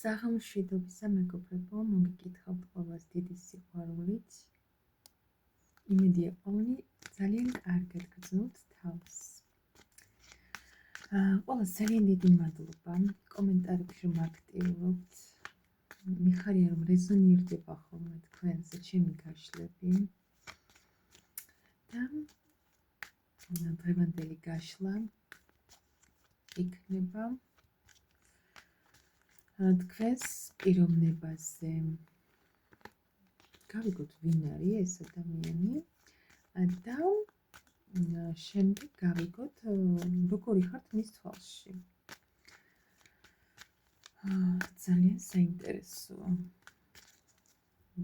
საღამშვიდობისა მეგობრებო, მოგიკითხავთ ყველას დიდი სიყვარულით. იმედია ყველანი ძალიან კარგად გრძნობთ თავს. ყველას ძალიან დიდი მადლობა კომენტარებში რომ აქტიურობთ. მიხარია რომ რეზონირდება ხოლმე თქვენზე ჩემი გაშლები. და დღევანდელი გაშლა იქნება თქვენს პიროვნებაზე. გავიგოთ ვინ არის ეს ადამიანი და შემდეგ გავიგოთ როგორი ხართ მის თვალში. ძალიან საინტერესოა.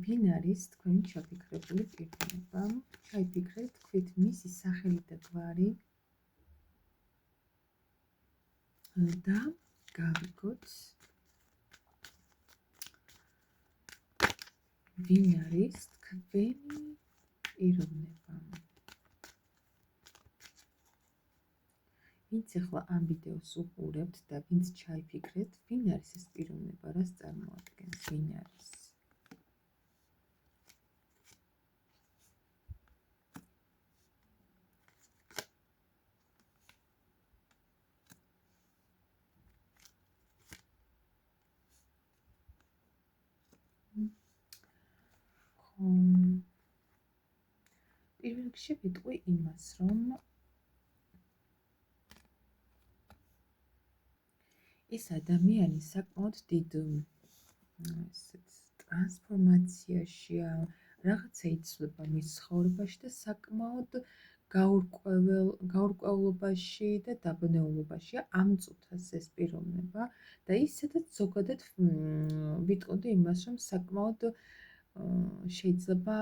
ვინ არის თქვენი ჩაფიქრებული პიროვნება? ჩაიფიქრეთ, თქვით მისი სახელი და გვარი და გავიგოთ ვინ არის თქვენი პიროვნება. ვინც ახლა ამ ვიდეოს უყურებთ და ვინც ჩაიფიქრეთ, ვინ არის ეს პიროვნება, რას წარმოადგენს, ვინ არის? პირველ რიგში ვიტყვი იმას, რომ ეს ადამიანი საკმაოდ დიდ ტრანსფორმაციაშია, რაღაცა იცვლება მის ცხოვრებაში და საკმაოდ გაურკვევლობაში და დაბნეულობაშია ამ წუთას ეს პიროვნება და ისედაც ზოგადად ვიტყოდი იმას, რომ საკმაოდ შეიძლება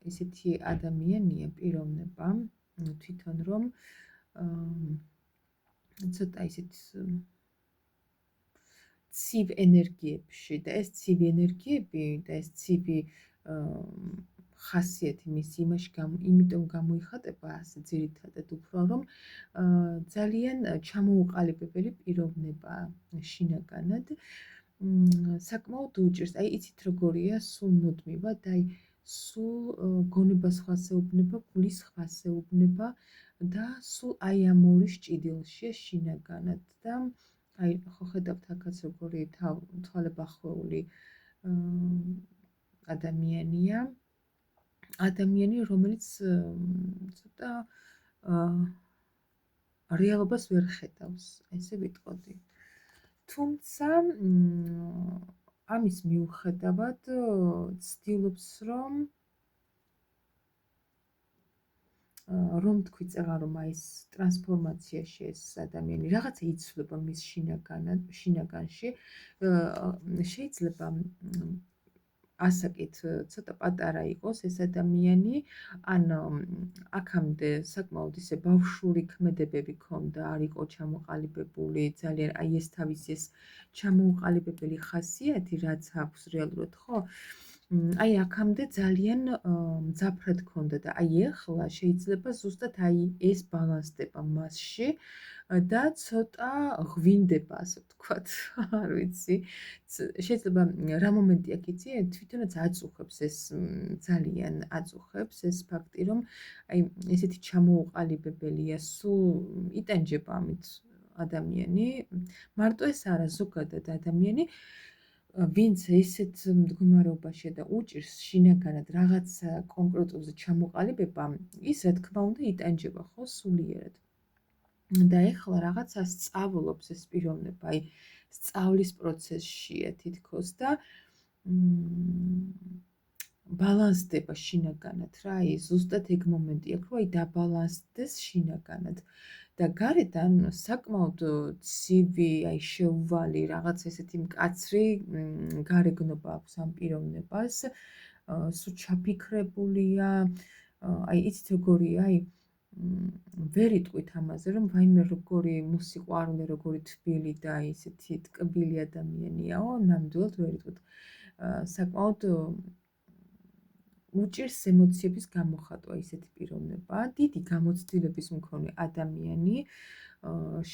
ესეთი ადამიანია პიროვნება თვითონ რომ ცოტა ისეთ ცივ ენერგიებში და ეს ცივი ენერგიები და ეს ცივი ხასიათი მის იმაში იმიტომ გამოიხატება ასე ძირითადად უფრო რომ ძალიან ჩამოუყალიბებელი პიროვნება შინაგანად საკმაოდ უჭირს. აი იცით როგორია სულ მუდმივად, აი სულ გონებას ხასეუბნება, გულის ხასეუბნება და სულ აი ამ ორი ჭიდილშია შინაგანად და აი ხო ხედავთ აქაც როგორი თვალებახვეული ადამიანია. ადამიანი, რომელიც ცოტა რეალობას ვერ ხედავს, ესე ვიტყოდი. თუმცა ამის მიუხედავად ცდილობს რომ თქვი წეღა რომ აი ეს ტრანსფორმაციაში ეს ადამიანი რაღაცა იცვლება მის შინაგანში შეიძლება ასაკით ცოტა პატარა იყოს ეს ადამიანი ან აქამდე საკმაოდ ისე ბავშვური ქმედებები ქონდა, არ იყო ჩამოყალიბებული ძალიან აი ეს თავისი ეს ჩამოუყალიბებელი ხასიათი რაც აქვს რეალურად ხო აი აქამდე ძალიან მძაფრად ქონდა და აი ახლა შეიძლება ზუსტად აი ეს ბალანსდება მასში და ცოტა ღვინდება ასე ვთქვათ, არ ვიცი. შეიძლება რა მომენტი აქ იცი, თვითონაც აწუხებს ეს ძალიან აწუხებს ეს ფაქტი, რომ აი ესეთი ჩამოუყალიბებელია, სულ იტანჯება ამით ადამიანი. მარტო ეს არა, ზოგადად ადამიანი ვინც ესეთ მდგომარეობაშია და უჭირს შინაგანად რაღაცა კონკრეტულზე ჩამოყალიბება, ის რა თქმა უნდა იტანჯება ხო სულიერად. და ეხლა რაღაცა სწავლობს ეს პიროვნება, აი სწავლის პროცესშია თითქოს და ბალანსდება შინაგანად რა, აი ზუსტად ეგ მომენტი აქვს, რომ აი დაბალანსდეს შინაგანად. და გარედან საკმაოდ ცივი, აი შეუვალი რაღაც ესეთი მკაცრი გარეგნობა აქვს ამ პიროვნებას, სულ ჩაფიქრებულია, აი იცით როგორია, აი ვერ იტყვით ამაზე, რომ ვაიმე როგორი მოსიყვარულე, როგორი თბილი და ისეთი ტკბილი ადამიანიაო, ნამდვილად ვერ იტყვით. საკმაოდ უჭირს ემოციების გამოხატვა ისეთი პიროვნება, დიდი გამოცდილების მქონე ადამიანი,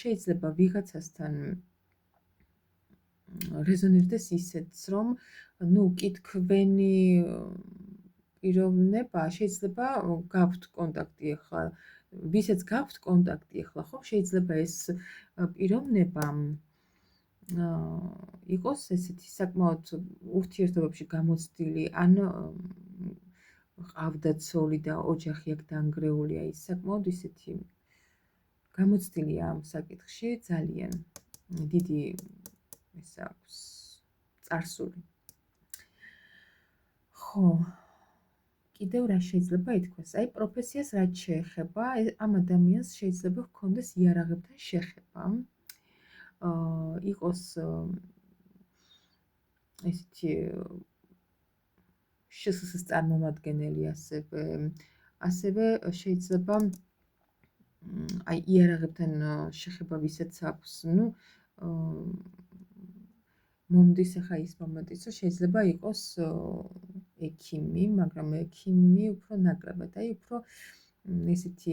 შეიძლება ვიღაცასთან რეზონირდეს ისეთს, რომ ნუ კითხვენი პიროვნება შეიძლება გაქვთ კონტაქტი ახლა, ვისაც გაქვთ კონტაქტი ახლა, ხო, შეიძლება ეს პიროვნება იყოს ესეთი საკმაოდ ურთიერთობებში გამოცდილი, ან ყავდა ცოლი და ოჯახი აქ დანგრეულია, ის საკმაოდ ისეთი გამოცდილია ამ საკითხში, ძალიან დიდი ეს აქვს წარსული. ხო, კიდევ რა შეიძლება ითქვას? აი, პროფესიას რაც შეეხება, ამ ადამიანს შეიძლება ჰქონდეს იარაღებთან შეხება. იყოს ესეთი შსს წარმომადგენელი, ასევე შეიძლება აი იარაღებთან შეხება ვისაც აქვს, ნუ მომდის ახლა ის მომენტიც, რომ შეიძლება იყოს ექიმი, მაგრამ ექიმი უფრო ნაკლებად, აი უფრო ესეთი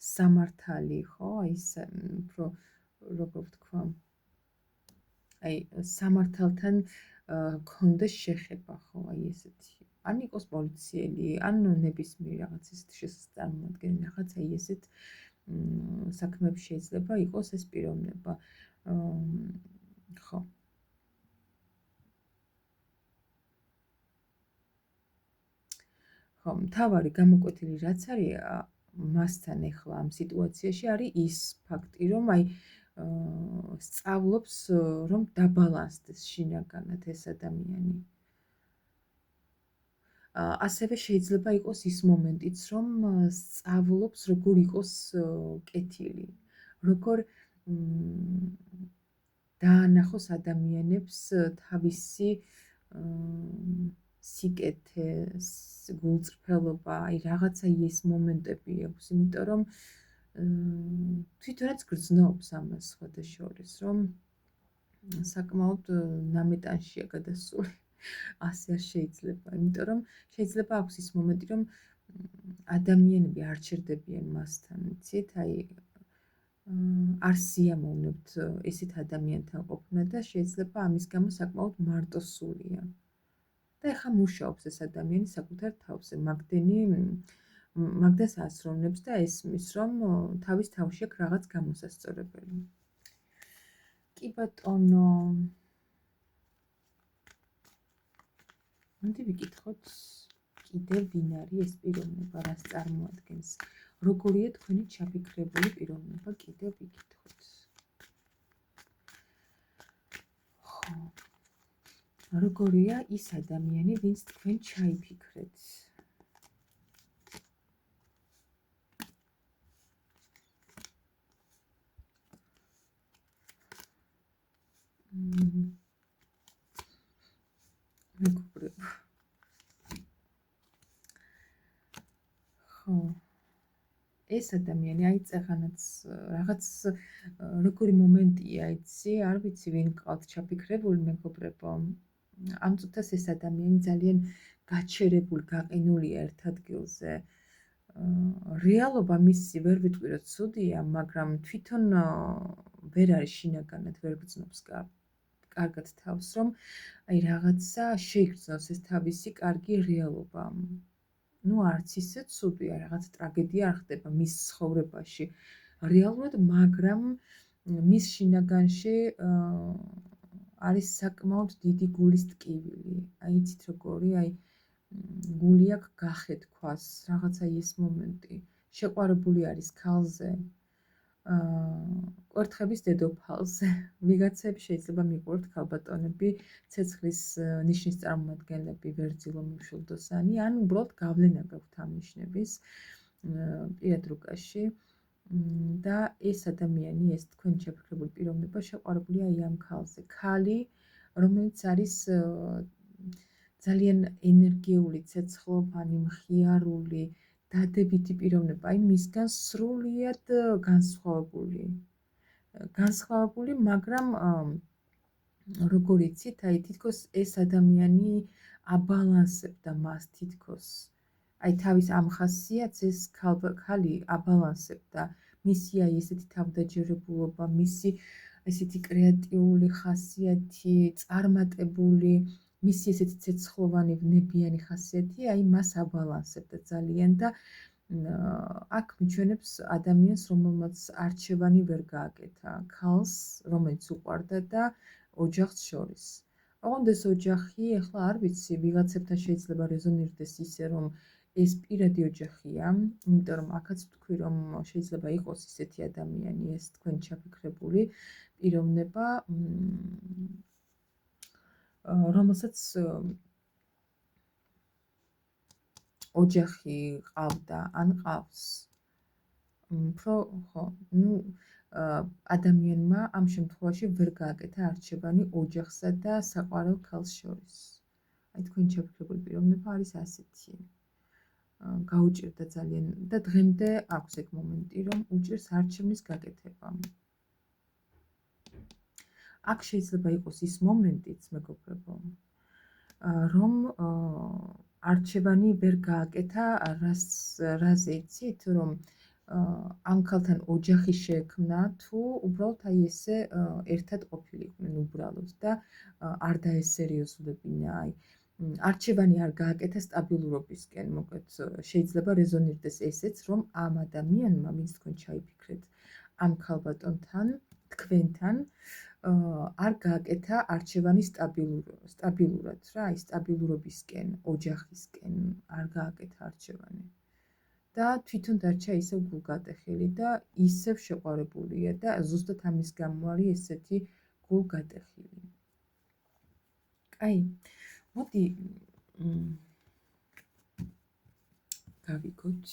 სამართალი, ხო, აი უფრო როგორ ვთქვა, აი სამართალთან ქონდეს შეხება, ხო, აი ესეთი. ან იყოს პოლიციელი, ან ნებისმიერ რაღაც ისეთ წარმომადგენელი, რაღაცა ესეთ საქმეებში შეიძლება იყოს ეს პიროვნება. ხო. ხო, მთავარი გამოკვეთილი რაც არის მასთან ახლა ამ სიტუაციაში არის ის ფაქტი, რომ აი სწავლობს, რომ დაბალანსდეს შინაგანად ეს ადამიანი. ასევე შეიძლება იყოს ის მომენტიც, რომ სწავლობს, როგორ იყოს კეთილი, როგორ დაანახოს ადამიანებს თავისი სიკეთე, გულწრფელობა, აი რაღაცა ის მომენტები აქვს, იმიტომ რომ თვითონაც გრძნობს ამას სხვადასხვა, რომ საკმაოდ ნამეტანშია გადასული. ასე არ შეიძლება, იმიტომ რომ შეიძლება აქვს ის მომენტი, რომ ადამიანები არ ჩერდებიან მასთან, იცით, აი არ სიამოვნებთ ესეთ ადამიანთან ყოფნა და შეიძლება ამის გამო საკმაოდ მარტოსულია. და ეხლა მუშაობს ეს ადამიანი საკუთარ თავზე, მაგდას ასრულებს და ესმის, რომ თავის თავში აქვს რაღაც გამოსასწორებელი. კი ბატონო. მოდი ვიკითხოთ კიდევ ვინ არის ეს პიროვნება, რას წარმოადგენს. როგორია თქვენი ჩაფიქრებული პიროვნება, კიდევ ვიკითხოთ. ხო. როგორია ის ადამიანი, ვინც თქვენ ჩაიფიქრეთ. მეგობრებო. ხო. ეს ადამიანი აი წაღანაც რაღაც როგორი მომენტია, იცი, არ ვიცი ვინ გყავთ ჩაფიქრებული მეგობრებო. ამ წუთას ეს ადამიანი ძალიან გაჩერებული, გაყინულია ერთ ადგილზე. რეალობა მისი ვერ ვიტყვი რომ ცუდია, მაგრამ თვითონ ვერ არის შინაგანად, ვერ გრძნობს კარგად თავს, რომ აი რაღაცა შეიგრძნოს ეს თავისი კარგი რეალობა. ნუ არც ისე ცუდია, რაღაც ტრაგედია არ ხდება მის ცხოვრებაში რეალურად, მაგრამ მის შინაგანში არის საკმაოდ დიდი გულის ტკივილი. აი იცით როგორი, აი გული აქვს გახეთქვას, რაღაცა ის მომენტი. შეყვარებული არის ქალზე, კვერთხების დედოფალზე. ვიღაცები შეიძლება მიყვართ ქალბატონები, ცეცხლის ნიშნის წარმომადგენლები, ვერძილო მშვილდოსანი, ან უბრალოდ გავლენა გაქვთ ამ ნიშნების პირად რუკაში. და ეს ადამიანი, ეს თქვენ ჩაფიქრებული პიროვნება შეყვარებულია აი ამ ქალზე. ქალი, რომელიც არის ძალიან ენერგიული, ცეცხლოვანი, მხიარული, დადებითი პიროვნება, აი მისგან სრულიად განსხვავებული, მაგრამ როგორ იცით, აი თითქოს ეს ადამიანი აბალანსებდა მას თითქოს. აი თავის ამ ხასიათს ეს ქალი აბალანსებდა, მისი აი ესეთი თავდაჯერებულობა, მისი ესეთი კრეატიული ხასიათი, წარმატებული, მისი ესეთი ცეცხლოვანი, ვნებიანი ხასიათი, აი მას აბალანსებდა ძალიან და აქ მიჩვენებს ადამიანს, რომელმაც არჩევანი ვერ გააკეთა, ქალს, რომელიც უყვარდა და ოჯახს შორის. ოღონდ ეს ოჯახი, ახლა არ ვიცი, ვიღაცებთან შეიძლება რეზონირდეს ისე, რომ ეს პირადი ოჯახია, იმიტომ რომ აქაც ვთქვი, რომ შეიძლება იყოს ისეთი ადამიანი, ეს თქვენ ჩაფიქრებული პიროვნება, რომელსაც ოჯახი ყავდა, ან ყავს. უფრო ხო, ადამიანმა ამ შემთხვევაში ვერ გააკეთა არჩევანი ოჯახსა და საყვარელ ქალს შორის. აი თქვენ ჩაფიქრებული პიროვნება არის ასეთი. გაუჭირდა ძალიან და დღემდე აქვს ეგ მომენტი, რომ უჭირს არჩევნის გაკეთება. აქ შეიძლება იყოს ის მომენტიც, მეგობრებო, რომ არჩევანი ვერ გააკეთა რაზე იცით, რომ ამ ქალთან ოჯახი შეექმნა, თუ უბრალოდ აი ესე ერთად ყოფილიყვნენ უბრალოდ და არ დაესერიოზულებინა, აი არჩევანი არ გააკეთა სტაბილურობისკენ, მოკლედ შეიძლება რეზონირდეს ესეც, რომ ამ ადამიანმა, ვინც თქვენ ჩაიფიქრეთ, ამ ქალბატონთან, თქვენთან არ გააკეთა არჩევანი სტაბილურად რა, აი სტაბილურობისკენ, ოჯახისკენ არ გააკეთა არჩევანი. და თვითონ დარჩა ისევ გულგატეხილი და ისევ შეყვარებულია და ზუსტად ამის გამო არის ესეთი გულგატეხილი. კაი, მოდი გავიგოთ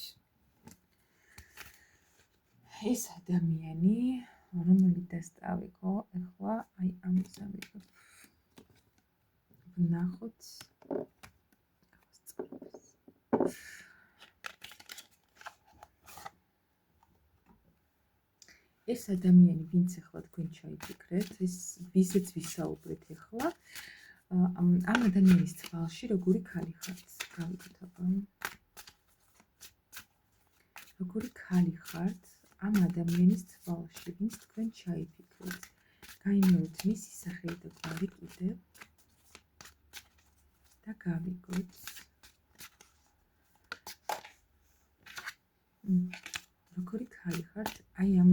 ეს ადამიანი, რომელიც დასტავიქო, ახლა აი ამ სამეფოს ვნახოთ ეს ადამიანი, ვინც ახლა თქვენ ჩაიფიქრეთ, ეს ვიზეც ვისაუბრეთ ახლა, ამ ადამიანის თვალში როგორი ქალი ხართ, გავიგოთ აბა. როგორი ქალი ხართ ამ ადამიანის თვალში, ვინც თქვენ ჩაიფიქრეთ. გაიმეორეთ მისი სახელი და გვარი კიდევ და გავიგოთ. როგორი ქალი ხართ აი ამ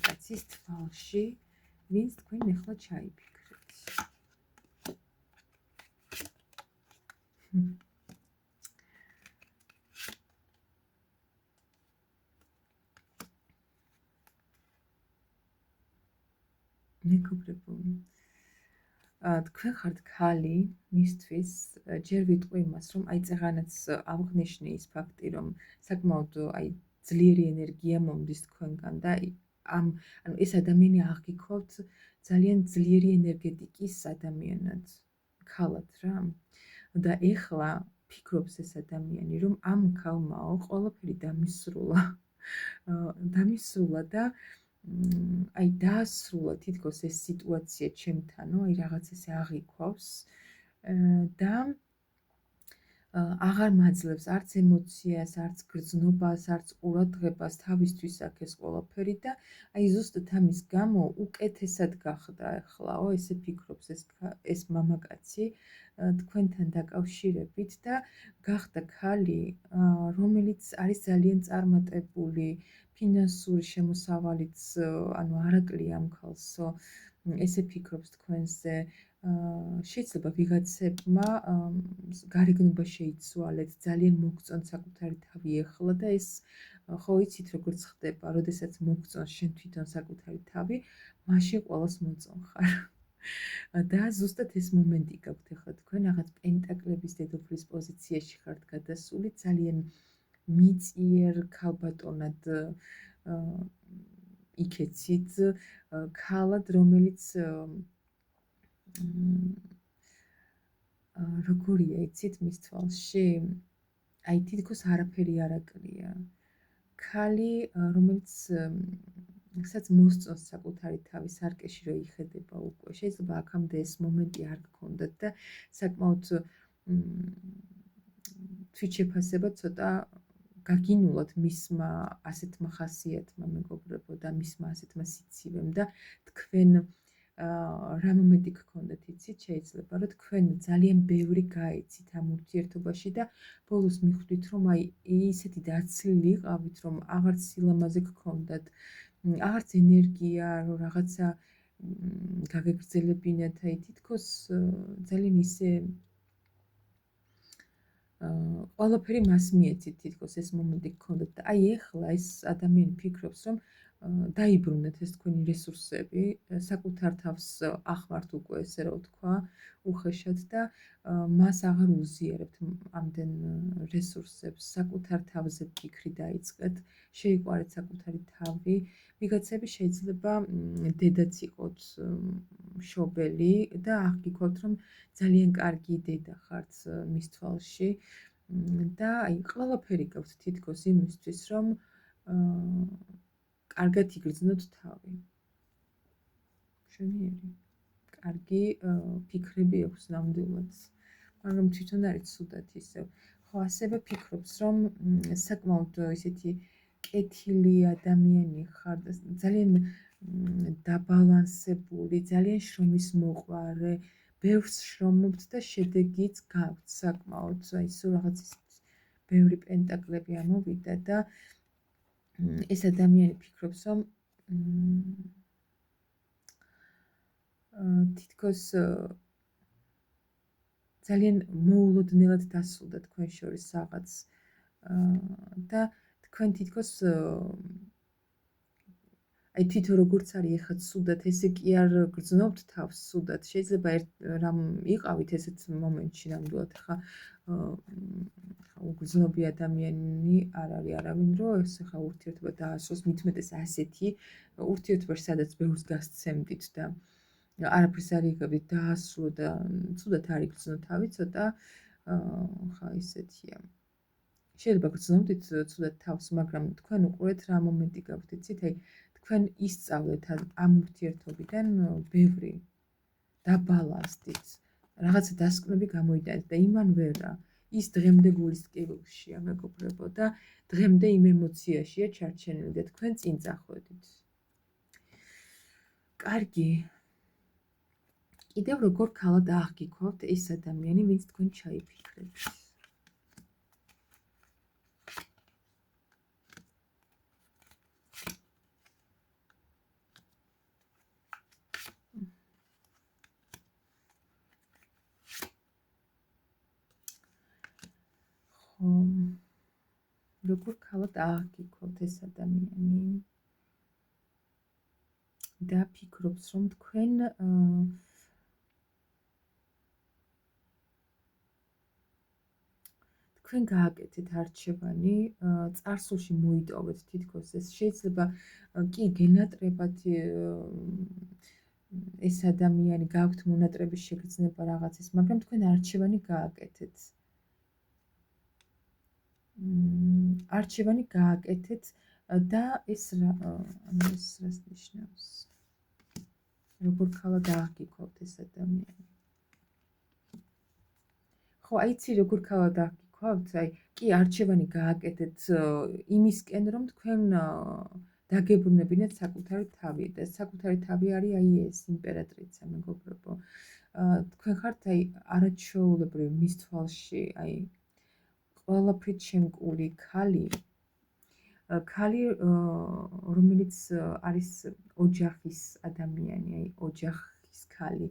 კაცის თვალში, ვინც თქვენ ახლა ჩაიფიქრეთ. მეგობრებო, თქვენ ხართ ქალი მისთვის, ჯერ ვიტყვი იმას, რომ აი წაღანაც ავღნიშნე ის ფაქტი, რომ საკმაოდ აი ძლიერი ენერგია მომდის თქვენგან და ანუ ეს ადამიანი აღგიქოვთ ძალიან ძლიერი ენერგეტიკის ადამიანად, ქალად რა. და ეხლა ფიქრობს ეს ადამიანი, რომ ამ ქალმაო ყველაფერი დამისრულა და აი დაასრულა თითქოს ეს სიტუაცია ჩემთანო, აი რაღაც ესე აღიქვავს და აღარ მაძლევს არც ემოციას, არც გრძნობას, არც ყურადღებას, თავისთვის აქ ეს ყველაფერი და აი ზუსტად ამის გამო უკეთესად გახდა ახლაო, ესე ფიქრობს ეს მამაკაცი თქვენთან დაკავშირებით და გახდა ქალი, რომელიც არის ძალიან წარმატებული, ფინანსური შემოსავალიც ანუ არაკლია ამ ქალსო, ესე ფიქრობს თქვენზე. შეიძლება ვიღაცებმა გარეგნობა შეიცვალეთ, ძალიან მოგწონთ საკუთარი თავი ეხლა და ეს ხო იცით როგორც ხდება, როდესაც მოგწონს შენ თვითონ საკუთარი თავი, მაშინ ყველას მოწონხარ. და ზუსტად ეს მომენტი გაქვთ ახლა თქვენ რაღაც პენტაკლების დედოფლის პოზიციაში ხართ გადასული, ძალიან მიწიერ ქალბატონად იქეცით, ქალად, რომელიც როგორია იცით მის თვალში? აი თითქოს არაფერი არ აკლია. ქალი, რომელიც სადაც მოსწონს საკუთარი თავი, სარკეში რო იხედება უკვე. შეიძლება აქამდე ეს მომენტი არ გქონდათ და საკმაოდ თვითშეფასება ცოტა გაგინულად მისმა ასეთმა ხასიათმა მეგობრებო და მისმა ასეთმა სიცივემ და თქვენ რა მომენტი გქონდეთ იცით შეიძლება რომ თქვენ ძალიან ბევრი გაეცით ამ ურთიერთობაში და ბოლოს მიხვდით რომ აი ისეთი დაცლილი იყავით რომ აღარც სილამაზე გქონდათ აღარც ენერგია რომ რაღაცა გაგეგრძელებინათ აი თითქოს ძალიან ისე ყველაფერი მას მიეცით თითქოს ეს მომენტი გქონდათ და აი ეხლა ეს ადამიანი ფიქრობს რომ დაიბრუნეთ ეს თქვენი რესურსები, საკუთარ თავს ახმართ უკვე ესე რომ ვთქვა, უხეშად და მას აღარ უზიარებთ ამდენ რესურსებს, საკუთარ თავზე ფიქრი დაიწყეთ, შეიყვარეთ საკუთარი თავი. ვიღაცები შეიძლება დედაც იყოთ მშობელი და აღგიქვათ რომ ძალიან კარგი დედა ხართ მის თვალში და აი ყველაფერი გაქვთ თითქოს იმისთვის რომ კარგად იგრძნოთ თავი. მშვენიერი. კარგი ფიქრები აქვს ნამდვილად. მაგრამ თვითონ არის ცუდად ისევ. ხო, ასევე ფიქრობს, რომ საკმაოდ ისეთი კეთილი ადამიანი ხარ და ძალიან დაბალანსებული, ძალიან შრომის მოყვარე, ბევრს შრომობთ და შედეგიც გაქვთ საკმაოდ. აი სულ რაღაც ბევრი პენტაკლები ამოვიდა და ეს ადამიანი ფიქრობს, რომ თითქოს ძალიან მოულოდნელად დასრულდა თქვენ შორის რაღაც და თქვენ თითქოს აი თვითონ როგორც არის ეხლა ცუდად, ესე კი არ გრძნობთ თავს ცუდად. შეიძლება რამ იყავით ესეთ მომენტში ნამდვილად ხა უგრძნობი ადამიანი არ არის არავინ რომ ეს ხა ურთიერთობა დაასრულოს, მithumetes ასეთი ურთიერთობაში სადაც ბევრს გასცემდით და არაფერს არ იღებდით დაასრულო და ცუდად არ იგრძნო თავი ცოტა ხა ისეთია. შეიძლება გრძნობდით ცუდად თავს, მაგრამ თქვენ უყურეთ რა მომენტი გაქვთ, იცით? აი თქვენ ისწავლეთ ამ ურთიერთობიდან ბევრი დაბალანსდით, რაღაცა დასკვნები გამოიტანეთ და იმან ვერა ის დღემდე გულის ტკივილშია მეგობრებო და დღემდე იმ ემოციაშია ჩარჩენილი და თქვენ წინ წახვედით. კარგი. კიდევ როგორ ქალად აღგიქვავთ ეს ადამიანი, ვინც თქვენ ჩაიფიქრეთ. როგორ ქალად აღგიქვავთ ეს ადამიანი და ფიქრობს რომ თქვენ თქვენ გააკეთეთ არჩევანი, წარსულში მოიტოვეთ თითქოს ეს შეიძლება კი გენატრებად ეს ადამიანი გაქვთ მონატრების შეგრძნება რაღაცის, მაგრამ თქვენ არჩევანი გააკეთეთ. არჩევანი გააკეთეთ და ეს რას ნიშნავს? როგორ ქალად აღგიქვავთ ეს ადამიანი? ხო, აიცი როგორ ქალად აღგიქვავთ? აი, კი არჩევანი გააკეთეთ იმისკენ, რომ თქვენ დაგებრუნებინეთ საკუთარი თავი და საკუთარი თავი არის აი ეს იმპერატრიცა მეგობრებო. თქვენ ხართ აი არაჩვეულებრივ მის თვალში, აი ყველაფრით შემკული ქალი, რომელიც არის ოჯახის ადამიანი, აი ოჯახის ქალი,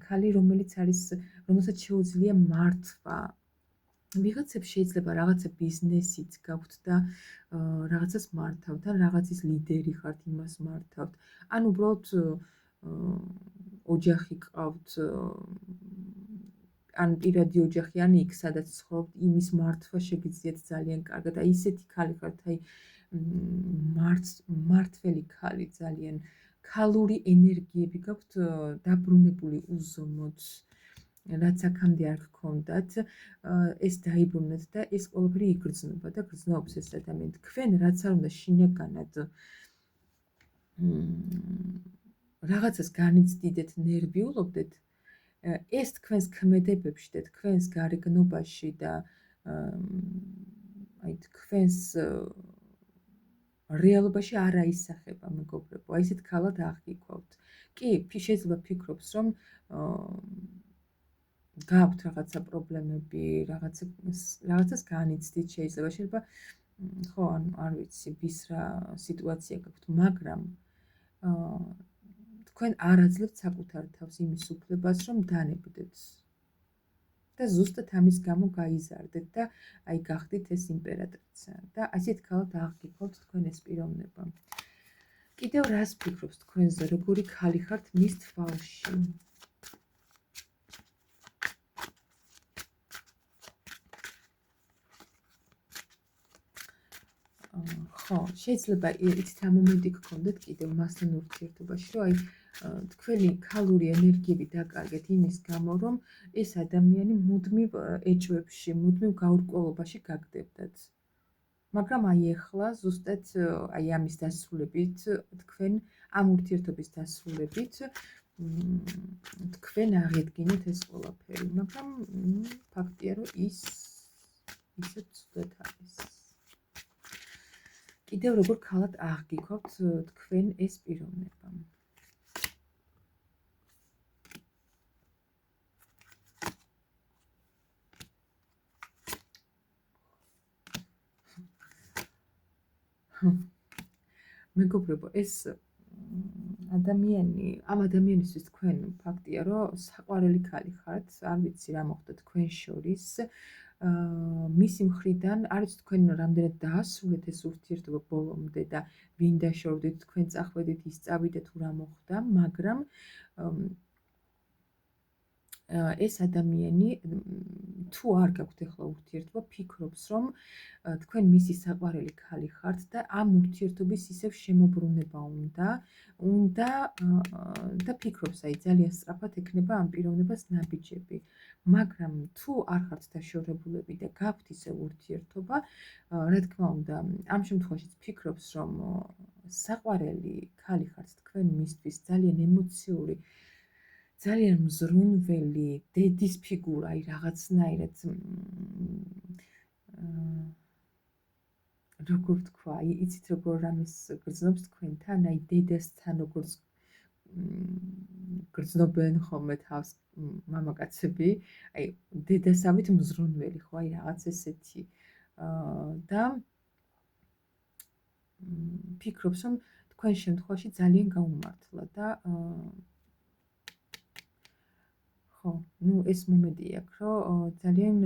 ქალი, რომელიც არის, რომელსაც შეუძლია მართვა. ვიღაცებს შეიძლება რაღაცა ბიზნესიც გაქვთ და რაღაცას მართავთ, ან რაღაცის ლიდერი ხართ, იმას მართავთ. ან უბრალოდ ოჯახი გყავთ, ან პირადი ოჯახი, ან იქ, სადაც ცხოვრობთ, იმის მართვა შეგიძლიათ ძალიან კარგად. აი ისეთი ქალი ხართ, აი მმართველი ქალი, ძალიან ქალური ენერგიები გაქვთ დაბრუნებული უზომოდ. რაც აქამდე არ გქონდათ, ეს დაიბრუნეთ და ეს ყველაფერი იგრძნობა და გრძნობს ეს ადამიანი. თქვენ რაც არ უნდა შინაგანად რაღაცას განიცდიდეთ, ნერვიულობდეთ, ეს თქვენს ქმედებებში და თქვენს გარეგნობაში და აი თქვენს რეალობაში არ აისახება, მეგობრებო. აი ესეთ ქალად აღგიქვავთ. კი, შეიძლება ფიქრობს, რომ გაქვთ რაღაცა პრობლემები, რაღაცას განიცდით, შეიძლება ხო, ანუ არ ვიცი, ვის რა სიტუაცია გაქვთ, მაგრამ თქვენ არ აძლევთ საკუთარ თავს იმის უფლებას, რომ დანებდეთ. და ზუსტად ამის გამო გაიზარდეთ და აი გახდით ეს იმპერატრიცა და ასეთ ქალად აღგიქვავთ თქვენ ეს პიროვნება. კიდევ რას ფიქრობს თქვენზე, როგორი ქალი ხართ მის თვალში? ხო, შეიძლება იცით რა მომენტი გქონდეთ კიდევ მასთან ურთიერთობაში, რომ აი თქვენი ქალური ენერგიები დაკარგეთ იმის გამო, რომ ეს ადამიანი მუდმივ ეჭვებში, მუდმივ გაურკვევლობაში გაგდებდათ. მაგრამ აი ეხლა ზუსტად აი ამის დასრულებით, თქვენ ამ ურთიერთობის დასრულებით თქვენ აღედგინეთ ეს ყველაფერი, მაგრამ ფაქტია, რომ ისეთ ცუდად არის. კიდევ როგორ ქალად აღგიქვავთ თქვენ ეს პიროვნება? მეგობრებო, ეს ადამიანი, ამ ადამიანისთვის თქვენ ფაქტია, რომ საყვარელი ქალი ხართ, არ ვიცი რა მოხდა თქვენ შორის. მისი მხრიდან არის თქვენ რამდენად დაასრულეთ ეს ურთიერთობა ბოლომდე და ვინ დაშორდით, თქვენ წახვედით, ის წავიდა თუ რა მოხდა, მაგრამ ეს ადამიანი თუ არ გაქვთ ახლა ურთიერთობა, ფიქრობს, რომ თქვენ მისი საყვარელი ქალი ხართ და ამ ურთიერთობის ისევ შემოbrunება უნდა და ფიქრობს, აი ძალიან სწრაფად ექნება ამ პიროვნებას ნაბიჯები. მაგრამ თუ არ ხართ დაშორებულები და გაქვთ ისევ ურთიერთობა, რა თქმა უნდა, ამ შემთხვევაშიც ფიქრობს, რომ საყვარელი ქალი ხართ თქვენ მისთვის ძალიან ემოციური, ძალიან მზრუნველი, დედის ფიგურა, აი რაღაცნაირად როგორ თქვა, იცით როგორ რამეს გრძნობს თქვენთან, აი დედასთან როგორც გრძნობენ ხოლმე თავს მამაკაცები, აი დედასავით მზრუნველი, ხო, აი რაღაც ესეთი და ფიქრობს, რომ თქვენ შემთხვევაში ძალიან გაუმართლა და ხო, ну ეს მომენტი აქვს, რომ ძალიან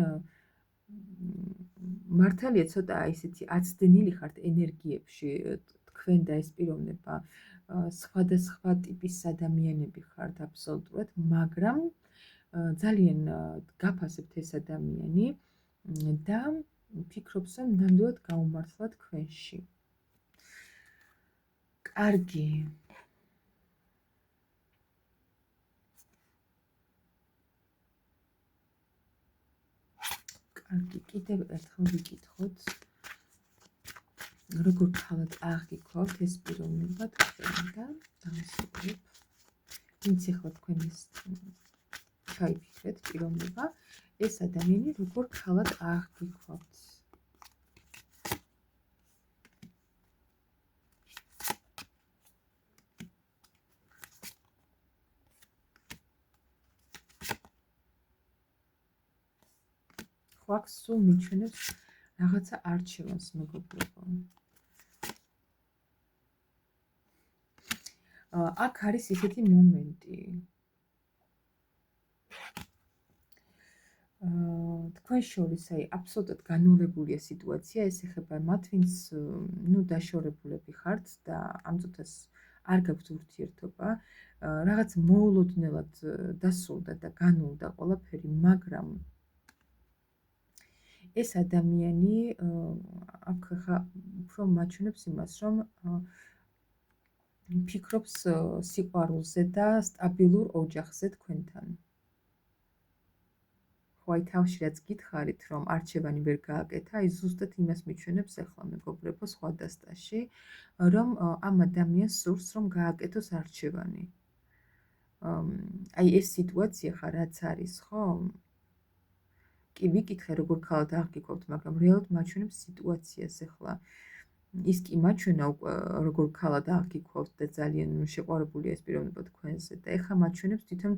მართალია ცოტა ისეთი აცდენილი ხართ ენერგიებში თქვენ და ეს პიროვნება სხვადასხვა ტიპის ადამიანები ხართ აბსოლუტურად, მაგრამ ძალიან გაფასებთ ეს ადამიანი და ფიქრობს, რომ ნამდვილად გაუმართლა თქვენში. კარგი. კარგი, კიდევ ერთხელ ვიკითხოთ, როგორ ქალად აღგიქვავთ ეს პიროვნება თქვენ და დავასრულებ. ვინც ახლა თქვენ ეს ჩაიფიქრეთ პიროვნება, ეს ადამიანი როგორ ქალად აღგიქვავთ. აქ სულ მიჩვენებს რაღაცა არჩევანს, მეგობრებო. აქ არის ისეთი მომენტი. თქვენ შორის აი აბსოლუტურად განულებულია სიტუაცია, ეს ეხება მათ, ვინც დაშორებულები ხართ და ამ წუთას არ გაქვთ ურთიერთობა, რაღაც მოულოდნელად დასრულდა და განულდა ყველაფერი, მაგრამ ეს ადამიანი აქ ხა უფრო მაჩვენებს იმას, რომ ფიქრობს სიყვარულზე და სტაბილურ ოჯახზე თქვენთან. ხო, აი თავში რაც გითხარით, რომ არჩევანი ვერ გააკეთა, აი ზუსტად იმას მიჩვენებს ახლა მეგობრებო სხვა დასტაში, რომ ამ ადამიანს სურს, რომ გააკეთოს არჩევანი. აი ეს სიტუაცია ხა რაც არის, ხო? კი ვიკითხე როგორ ქალად აღგიქვავთ, მაგრამ რეალურად მაჩვენებს სიტუაციას ახლა. ის კი მაჩვენა უკვე როგორ ქალად აღგიქვავთ და ძალიან შეყვარებულია ეს პიროვნება თქვენზე და ეხლა მაჩვენებს თვითონ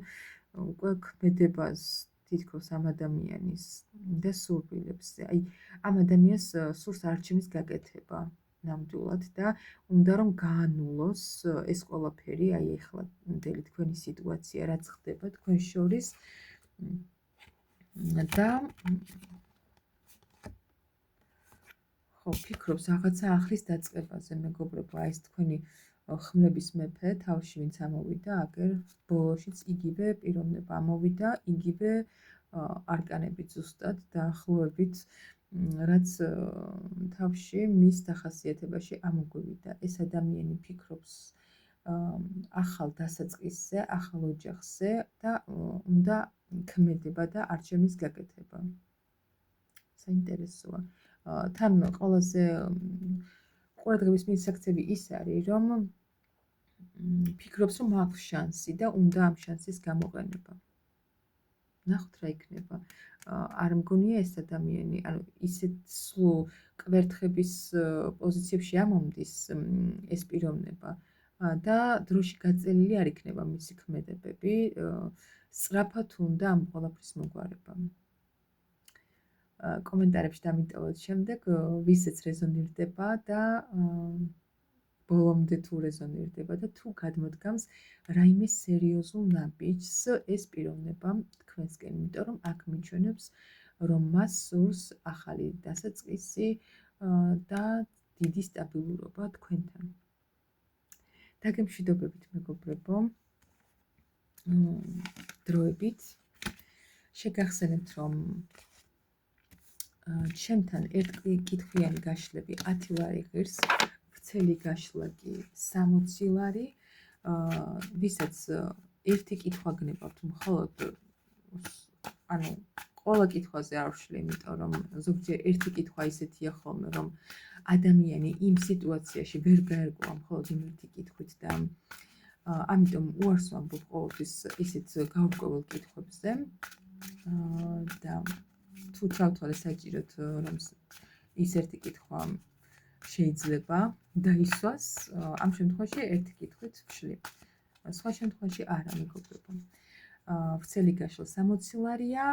უკვე ქმედებას თითქოს ამ ადამიანის და სურვილებს. აი ამ ადამიანს სურს არჩევნის გაკეთება ნამდვილად და უნდა რომ გაანულოს ეს ყველაფერი, აი ეხლა მთელი თქვენი სიტუაცია, რაც ხდება თქვენ შორის და ხო, ფიქრობს რაღაცა ახლის დაწყებაზე, მეგობრებო, აი ეს თქვენი ხმლების მეფე თავში ვინც ამოვიდა, აგერ ბოლოშიც იგივე პიროვნება ამოვიდა, იგივე არკანებით ზუსტად დაახლოებით, რაც თავში მის დახასიათებაში ამოგვივიდა. ეს ადამიანი ფიქრობს ახალ დასაწყისზე, ახალ ოჯახზე და უნდა ქმედება და არჩევნის გაკეთება. საინტერესოა. თან ყველაზე ყურადღების მისაქცევი ის არის, რომ ფიქრობს, რომ აქვს შანსი და უნდა ამ შანსის გამოყენება. ნახოთ რა იქნება. არ მგონია ეს ადამიანი, ანუ ისეთ სულ კვერთხების პოზიციებში ამომდის ეს პიროვნება და დროში გაწელილი არ იქნება მისი ქმედებები, სწრაფად უნდა ამ ყველაფრის მოგვარება. კომენტარებში დამიტოვოთ შემდეგ, ვისაც რეზონირდება და ბოლომდე თუ რეზონირდება და თუ გადმოდგამს რაიმე სერიოზულ ნაბიჯს ეს პიროვნება თქვენსკენ, იმიტომ რომ აქ მიჩვენებს, რომ მას სურს ახალი დასაწყისი და დიდი სტაბილურობა თქვენთან. დაგემშვიდობებით, მეგობრებო, დროებით. შეგახსენებთ, რომ ჩემთან ერთკითხვიანი გაშლები 10 ლარი ღირს, ვრცელი გაშლა კი 60 ლარი, ვისაც ერთი კითხვა გნებავთ, მხოლოდ ანუ ყველა კითხვაზე არ ვშლი, იმიტომ რომ ზოგჯერ ერთი კითხვა ისეთია ხოლმე, რომ ადამიანი იმ სიტუაციაში ვერ გაერკვა მხოლოდ იმ ერთი კითხვით და ამიტომ უარს ვამბობ ყოველთვის ისეთ გაურკვეველ კითხვებზე და თუ ჩავთვალე საჭიროდ, რომ ის ერთი კითხვა შეიძლება დაისვას, ამ შემთხვევაში ერთი კითხვით ვშლი. სხვა შემთხვევაში არა, მეგობრებო. ვრცელი გაშლა 60 ლარია,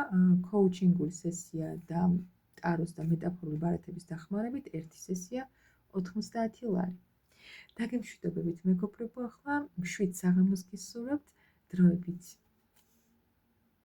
კოუჩინგური სესია და ტაროს და მეტაფორული ბარათების დახმარებით ერთი სესია 90 ლარი. დაგემშვიდობებით, მეგობრებო, ახლა მშვიდ საღამოს გისურვებთ, დროებით.